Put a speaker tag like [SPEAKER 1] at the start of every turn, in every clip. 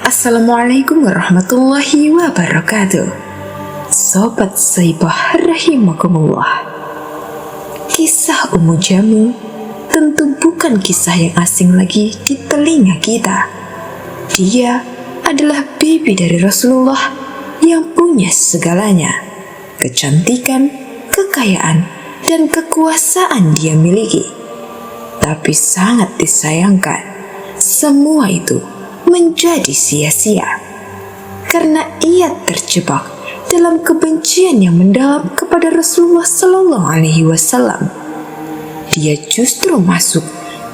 [SPEAKER 1] Assalamualaikum warahmatullahi wabarakatuh. Sobat Saibah rahimakumullah. Kisah Ummu Jamil tentu bukan kisah yang asing lagi di telinga kita. Dia adalah bibi dari Rasulullah yang punya segalanya. Kecantikan, kekayaan, dan kekuasaan dia miliki. Tapi sangat disayangkan, semua itu menjadi sia-sia karena ia terjebak dalam kebencian yang mendalam kepada Rasulullah Sallallahu Alaihi Wasallam. Dia justru masuk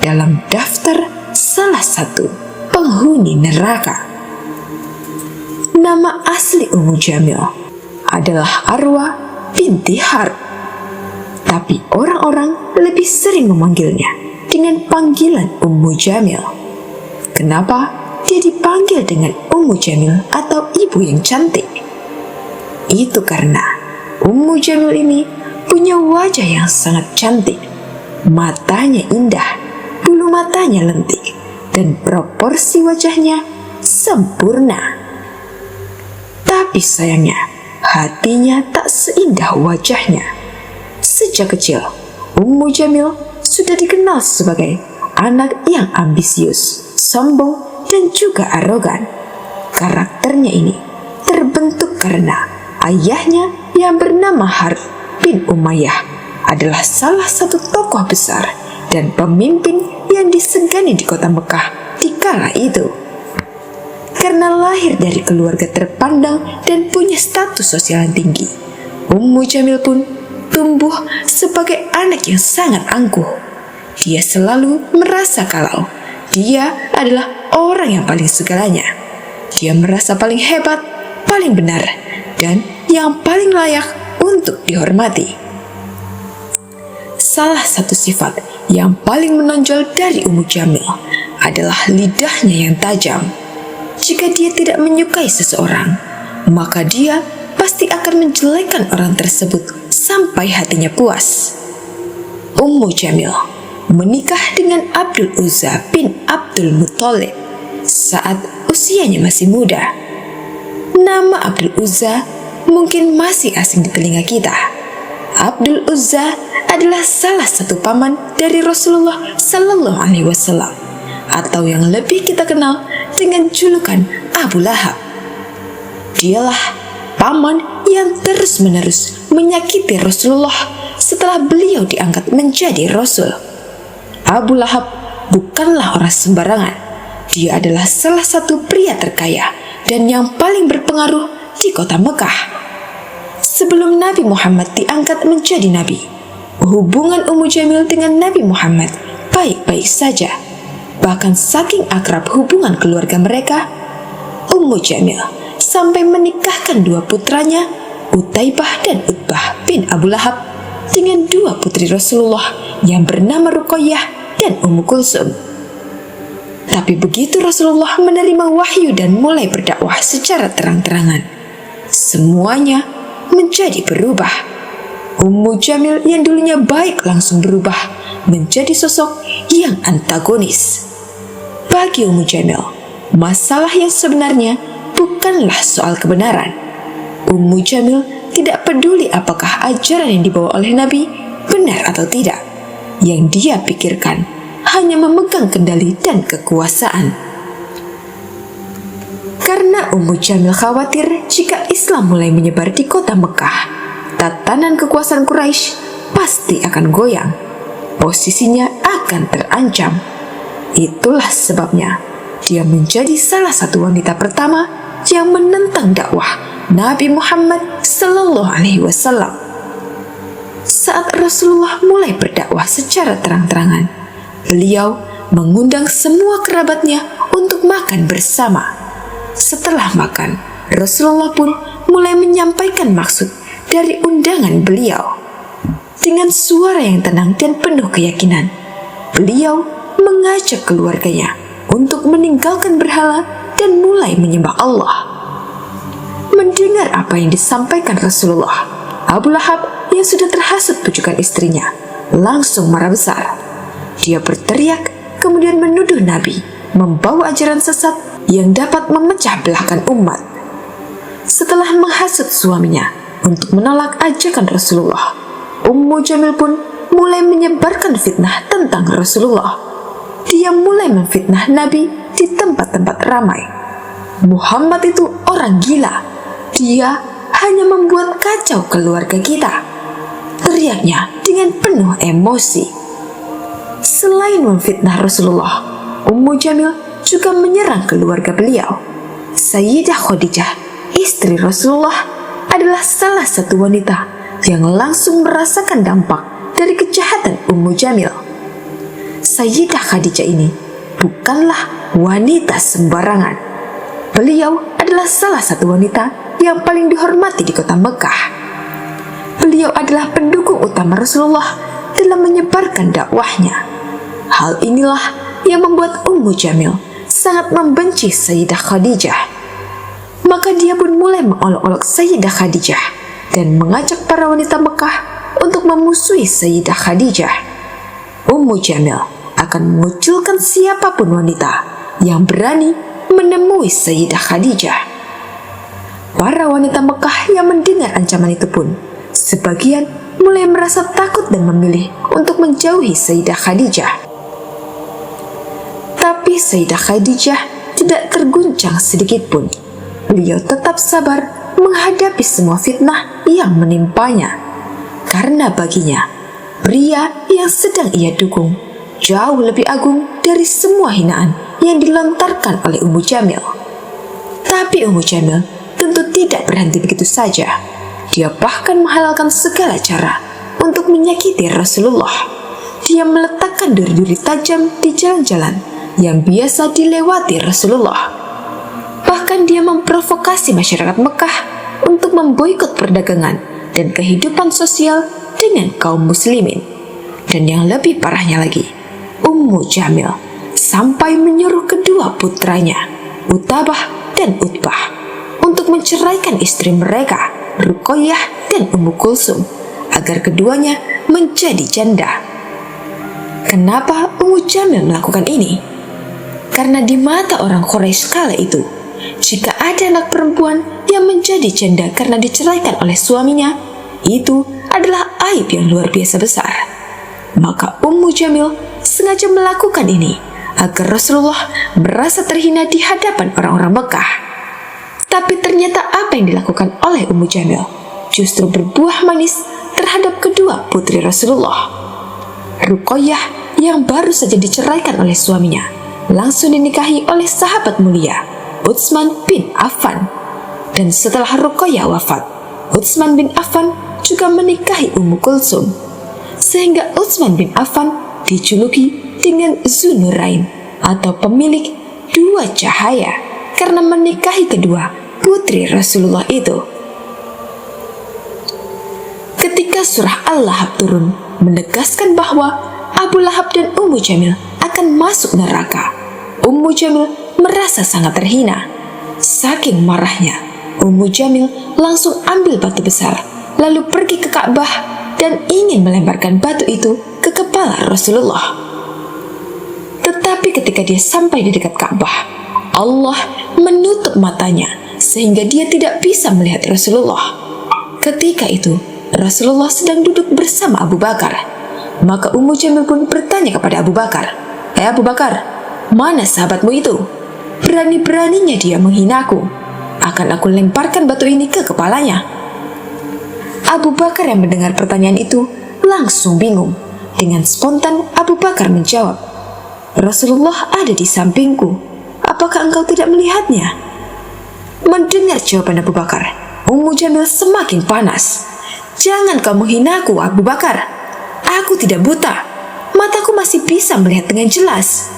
[SPEAKER 1] dalam daftar salah satu penghuni neraka. Nama asli Ummu Jamil adalah Arwa binti Harb, tapi orang-orang lebih sering memanggilnya dengan panggilan Ummu Jamil. Kenapa dia dipanggil dengan Ummu Jamil atau ibu yang cantik? Itu karena Ummu Jamil ini punya wajah yang sangat cantik. Matanya indah, bulu matanya lentik, dan proporsi wajahnya sempurna. Tapi sayangnya, hatinya tak seindah wajahnya. Sejak kecil, Ummu Jamil sudah dikenal sebagai anak yang ambisius, sombong, dan juga arogan. Karakternya ini terbentuk karena ayahnya yang bernama Harb bin Umayyah adalah salah satu tokoh besar dan pemimpin yang disegani di kota Mekah di kala itu. Karena lahir dari keluarga terpandang dan punya status sosial yang tinggi, Ummu Jamil pun tumbuh sebagai anak yang sangat angkuh. Dia selalu merasa kalau dia adalah orang yang paling segalanya. Dia merasa paling hebat, paling benar, dan yang paling layak untuk dihormati. Salah satu sifat yang paling menonjol dari Ummu Jamil adalah lidahnya yang tajam. Jika dia tidak menyukai seseorang, maka dia pasti akan menjelekkan orang tersebut sampai hatinya puas. Ummu Jamil menikah dengan Abdul Uzza bin Abdul Muthalib saat usianya masih muda. Nama Abdul Uzza mungkin masih asing di telinga kita. Abdul Uzza adalah salah satu paman dari Rasulullah Sallallahu Alaihi Wasallam, atau yang lebih kita kenal dengan julukan Abu Lahab. Dialah paman yang terus-menerus menyakiti Rasulullah setelah beliau diangkat menjadi Rasul. Abu Lahab bukanlah orang sembarangan. Dia adalah salah satu pria terkaya dan yang paling berpengaruh di kota Mekah. Sebelum Nabi Muhammad diangkat menjadi nabi, hubungan Ummu Jamil dengan Nabi Muhammad baik-baik saja. Bahkan saking akrab hubungan keluarga mereka, Ummu Jamil sampai menikahkan dua putranya, Utaibah dan Utbah bin Abu Lahab, dengan dua putri Rasulullah yang bernama Ruqayyah dan Ummu Kulsum. Tapi begitu Rasulullah menerima wahyu dan mulai berdakwah secara terang-terangan, semuanya menjadi berubah. Ummu Jamil yang dulunya baik langsung berubah menjadi sosok yang antagonis. Bagi Ummu Jamil, masalah yang sebenarnya bukanlah soal kebenaran. Ummu Jamil tidak peduli apakah ajaran yang dibawa oleh Nabi benar atau tidak. Yang dia pikirkan hanya memegang kendali dan kekuasaan. Karena Ummu Jamil khawatir jika Islam mulai menyebar di kota Mekah, tatanan kekuasaan Quraisy pasti akan goyang. Posisinya akan terancam. Itulah sebabnya dia menjadi salah satu wanita pertama yang menentang dakwah Nabi Muhammad Sallallahu Alaihi Wasallam. Saat Rasulullah mulai berdakwah secara terang-terangan, beliau mengundang semua kerabatnya untuk makan bersama. Setelah makan, Rasulullah pun mulai menyampaikan maksud dari undangan beliau. Dengan suara yang tenang dan penuh keyakinan, beliau mengajak keluarganya untuk meninggalkan berhala dan mulai menyembah Allah. Mendengar apa yang disampaikan Rasulullah, Abu Lahab yang sudah terhasut pujukan istrinya langsung marah besar. Dia berteriak kemudian menuduh Nabi membawa ajaran sesat yang dapat memecah belahkan umat. Setelah menghasut suaminya untuk menolak ajakan Rasulullah, Ummu Jamil pun mulai menyebarkan fitnah tentang Rasulullah. Dia mulai memfitnah Nabi di tempat-tempat ramai. Muhammad itu orang gila. Dia hanya membuat kacau keluarga kita, teriaknya dengan penuh emosi. Selain memfitnah Rasulullah, Ummu Jamil juga menyerang keluarga beliau. Sayyidah Khadijah, istri Rasulullah, adalah salah satu wanita yang langsung merasakan dampak dari kejahatan Ummu Jamil. Sayyidah Khadijah ini bukanlah wanita sembarangan. Beliau adalah salah satu wanita yang paling dihormati di kota Mekah. Beliau adalah pendukung utama Rasulullah dalam menyebarkan dakwahnya. Hal inilah yang membuat Ummu Jamil sangat membenci Sayyidah Khadijah. Maka dia pun mulai mengolok-olok Sayyidah Khadijah dan mengajak para wanita Mekah untuk memusuhi Sayyidah Khadijah. Ummu Jamil akan mengucilkan siapapun wanita yang berani menemui Sayyidah Khadijah. Para wanita Mekah yang mendengar ancaman itu pun sebagian mulai merasa takut dan memilih untuk menjauhi Sayyidah Khadijah. Tapi Sayyidah Khadijah tidak terguncang sedikit pun. Beliau tetap sabar menghadapi semua fitnah yang menimpanya. Karena baginya, pria yang sedang ia dukung jauh lebih agung dari semua hinaan yang dilontarkan oleh Ummu Jamil. Tapi Ummu Jamil tentu tidak berhenti begitu saja. Dia bahkan menghalalkan segala cara untuk menyakiti Rasulullah. Dia meletakkan duri-duri tajam di jalan-jalan yang biasa dilewati Rasulullah. Bahkan dia memprovokasi masyarakat Mekah untuk memboikot perdagangan dan kehidupan sosial dengan kaum muslimin. Dan yang lebih parahnya lagi, Ummu Jamil sampai menyuruh kedua putranya, Utabah dan Utbah, untuk menceraikan istri mereka, Ruqayyah dan Ummu Kulsum, agar keduanya menjadi janda. Kenapa Ummu Jamil melakukan ini? Karena di mata orang Quraisy kala itu, jika ada anak perempuan yang menjadi janda karena diceraikan oleh suaminya, itu adalah aib yang luar biasa besar. Maka Ummu Jamil sengaja melakukan ini agar Rasulullah merasa terhina di hadapan orang-orang Mekah. Tapi ternyata apa yang dilakukan oleh Ummu Jamil justru berbuah manis terhadap kedua putri Rasulullah. Ruqayyah yang baru saja diceraikan oleh suaminya langsung dinikahi oleh sahabat mulia Utsman bin Affan. Dan setelah Ruqayyah wafat, Utsman bin Affan juga menikahi Ummu Kulsum, sehingga Utsman bin Affan dijuluki dengan Dzunurain atau pemilik dua cahaya karena menikahi kedua putri Rasulullah itu. Ketika surah Al-Lahab turun menegaskan bahwa Abu Lahab dan Ummu Jamil akan masuk neraka, Ummu Jamil merasa sangat terhina. Saking marahnya, Ummu Jamil langsung ambil batu besar lalu pergi ke Ka'bah dan ingin melemparkan batu itu ke kepala Rasulullah. Tetapi ketika dia sampai di dekat Ka'bah, Allah menutup matanya sehingga dia tidak bisa melihat Rasulullah. Ketika itu, Rasulullah sedang duduk bersama Abu Bakar. Maka Ummu Jamil pun bertanya kepada Abu Bakar, Abu Bakar, mana sahabatmu itu? Berani-beraninya dia menghinaku. Akan aku lemparkan batu ini ke kepalanya." Abu Bakar yang mendengar pertanyaan itu langsung bingung. Dengan spontan Abu Bakar menjawab, "Rasulullah ada di sampingku. Apakah engkau tidak melihatnya?" Mendengar jawaban Abu Bakar, Ummu Jamil semakin panas. "Jangan kau menghinaku, Abu Bakar. Aku tidak buta. Mataku masih bisa melihat dengan jelas."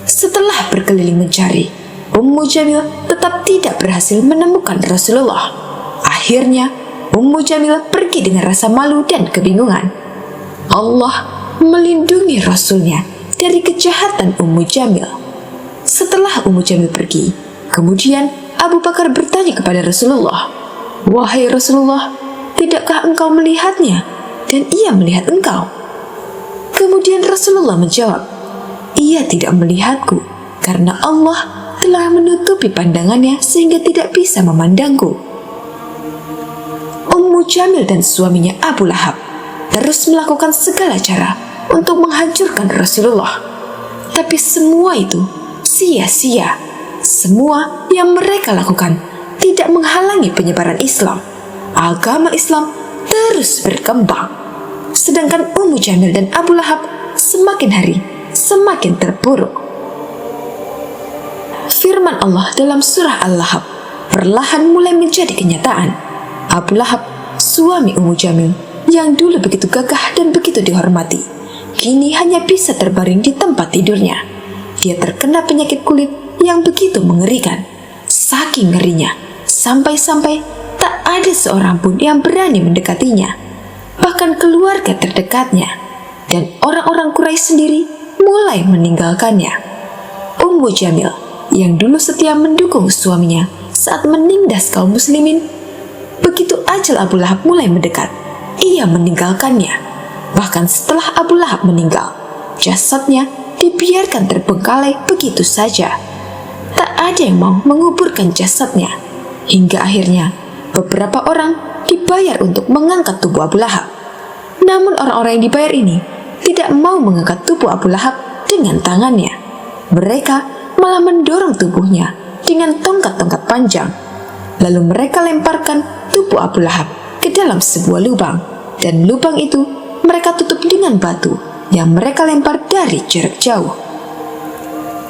[SPEAKER 1] Setelah berkeliling mencari, Ummu Jamil tetap tidak berhasil menemukan Rasulullah. Akhirnya, Ummu Jamil pergi dengan rasa malu dan kebingungan. Allah melindungi Rasulnya dari kejahatan Ummu Jamil. Setelah Ummu Jamil pergi, kemudian Abu Bakar bertanya kepada Rasulullah, "Wahai Rasulullah, tidakkah engkau melihatnya dan ia melihat engkau?" Kemudian Rasulullah menjawab, "Ia tidak melihatku, karena Allah telah menutupi pandangannya sehingga tidak bisa memandangku. Ummu Jamil dan suaminya Abu Lahab terus melakukan segala cara untuk menghancurkan Rasulullah. Tapi semua itu sia-sia. Semua yang mereka lakukan tidak menghalangi penyebaran Islam. Agama Islam terus berkembang. Sedangkan Ummu Jamil dan Abu Lahab semakin hari semakin terpuruk. Firman Allah dalam surah Al-Lahab perlahan mulai menjadi kenyataan. Abu Lahab, suami Ummu Jamil, yang dulu begitu gagah dan begitu dihormati, kini hanya bisa terbaring di tempat tidurnya. Dia terkena penyakit kulit yang begitu mengerikan. Saking ngerinya, sampai-sampai tak ada seorang pun yang berani mendekatinya. Bahkan keluarga terdekatnya dan orang-orang Quraisy sendiri mulai meninggalkannya. Ummu Jamil yang dulu setia mendukung suaminya saat menindas kaum muslimin, begitu ajal Abu Lahab mulai mendekat, ia meninggalkannya. Bahkan setelah Abu Lahab meninggal, jasadnya dibiarkan terbengkalai begitu saja. Tak ada yang mau menguburkan jasadnya. Hingga akhirnya beberapa orang dibayar untuk mengangkat tubuh Abu Lahab. Namun orang-orang yang dibayar ini tidak mau mengangkat tubuh Abu Lahab dengan tangannya. Mereka malah mendorong tubuhnya dengan tongkat-tongkat panjang. Lalu mereka lemparkan tubuh Abu Lahab ke dalam sebuah lubang. Dan lubang itu mereka tutup dengan batu yang mereka lempar dari jarak jauh.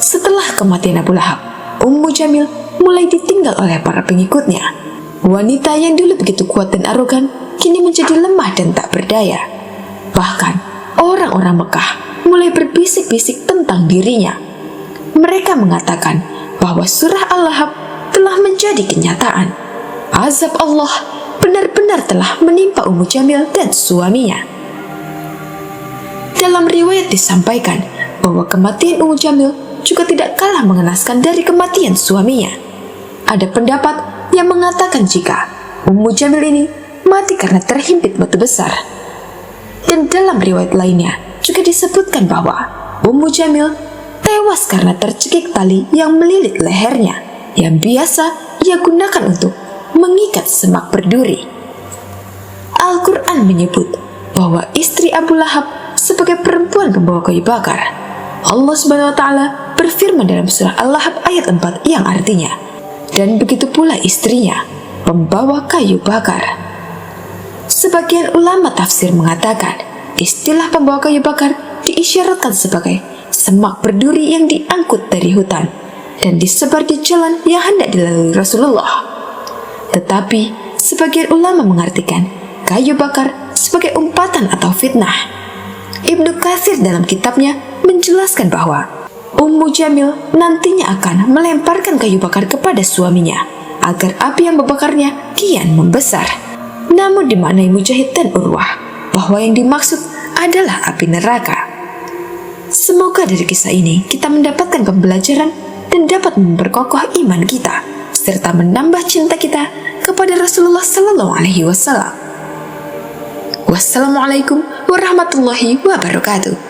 [SPEAKER 1] Setelah kematian Abu Lahab, Ummu Jamil mulai ditinggal oleh para pengikutnya. Wanita yang dulu begitu kuat dan arogan kini menjadi lemah dan tak berdaya. Bahkan orang-orang Mekah mulai berbisik-bisik tentang dirinya. Mereka mengatakan bahwa surah Al-Lahab telah menjadi kenyataan. Azab Allah benar-benar telah menimpa Ummu Jamil dan suaminya. Dalam riwayat disampaikan bahwa kematian Ummu Jamil juga tidak kalah mengenaskan dari kematian suaminya. Ada pendapat yang mengatakan jika Ummu Jamil ini mati karena terhimpit batu besar. Dan dalam riwayat lainnya juga disebutkan bahwa Ummu Jamil tewas karena tercekik tali yang melilit lehernya, yang biasa ia gunakan untuk mengikat semak berduri. Al-Quran menyebut bahwa istri Abu Lahab sebagai perempuan pembawa kayu bakar. Allah Subhanahu wa Ta'ala berfirman dalam surah Al-Lahab ayat 4 yang artinya, dan begitu pula istrinya, pembawa kayu bakar. Sebagian ulama tafsir mengatakan istilah pembawa kayu bakar diisyaratkan sebagai semak berduri yang diangkut dari hutan dan disebar di jalan yang hendak dilalui Rasulullah. Tetapi sebagian ulama mengartikan kayu bakar sebagai umpatan atau fitnah. Ibnu Katsir dalam kitabnya menjelaskan bahwa Ummu Jamil nantinya akan melemparkan kayu bakar kepada suaminya agar api yang membakarnya kian membesar. Namun dimaknai Mujahid dan Urwah bahwa yang dimaksud adalah api neraka. Semoga dari kisah ini kita mendapatkan pembelajaran dan dapat memperkokoh iman kita serta menambah cinta kita kepada Rasulullah Sallallahu Alaihi Wasallam. Wassalamualaikum warahmatullahi wabarakatuh.